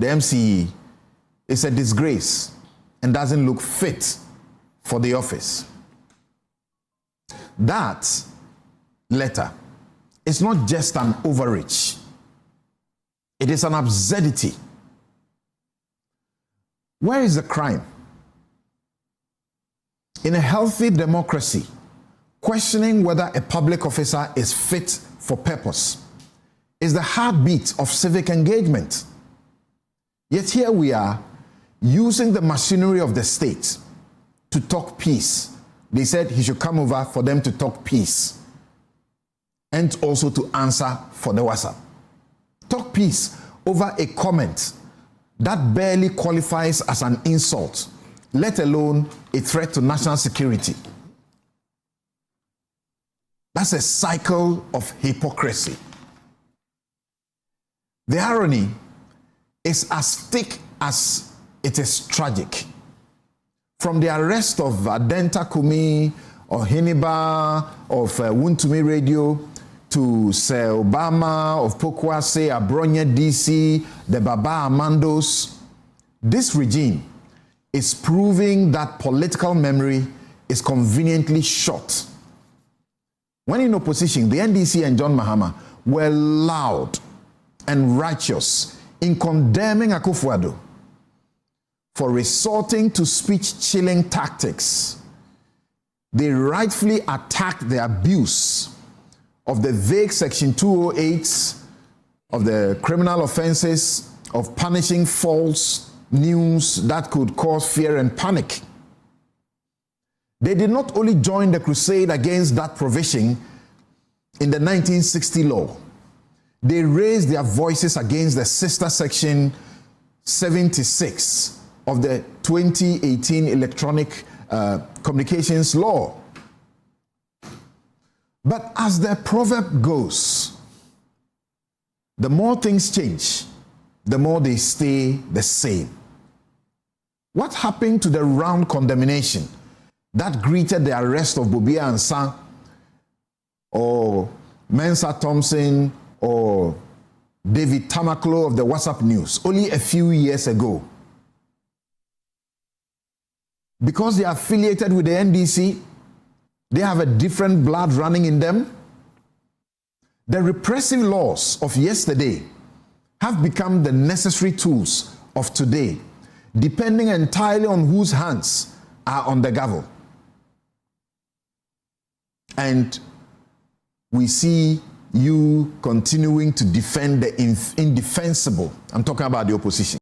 MCE is a disgrace and doesn't look fit for the office. That letter is not just an overreach. It is an absurdity. Where is the crime? In a healthy democracy, questioning whether a public officer is fit for purpose is the heartbeat of civic engagement. Yet here we are, using the machinery of the state to talk peace. They said he should come over for them to talk peace and also to answer for the WhatsApp. Talk peace over a comment that barely qualifies as an insult, let alone a threat to national security. That's a cycle of hypocrisy. The irony is as thick as it is tragic. From the arrest of Adenta Kumi or Hiniba of Wuntumi Radio to Sir Obama of Pokwase, Abronya DC, the Baba Amandos, this regime is proving that political memory is conveniently short. When in opposition, the NDC and John Mahama were loud and righteous in condemning Akufo-Addo for resorting to speech-chilling tactics. They rightfully attacked the abuse of the vague Section 208 of the criminal offenses of punishing false news that could cause fear and panic. They did not only join the crusade against that provision in the 1960 law, they raised their voices against the sister Section 76 of the 2018 Electronic Communications Law. But as the proverb goes, the more things change, the more they stay the same. What happened to the round condemnation that greeted the arrest of Bobia Ansah or Mensa Thompson or David Tamaklo of the WhatsApp News only a few years ago? Because they are affiliated with the NDC, they have a different blood running in them. The repressive laws of yesterday have become the necessary tools of today, depending entirely on whose hands are on the gavel. And we see you continuing to defend the indefensible. I'm talking about the opposition.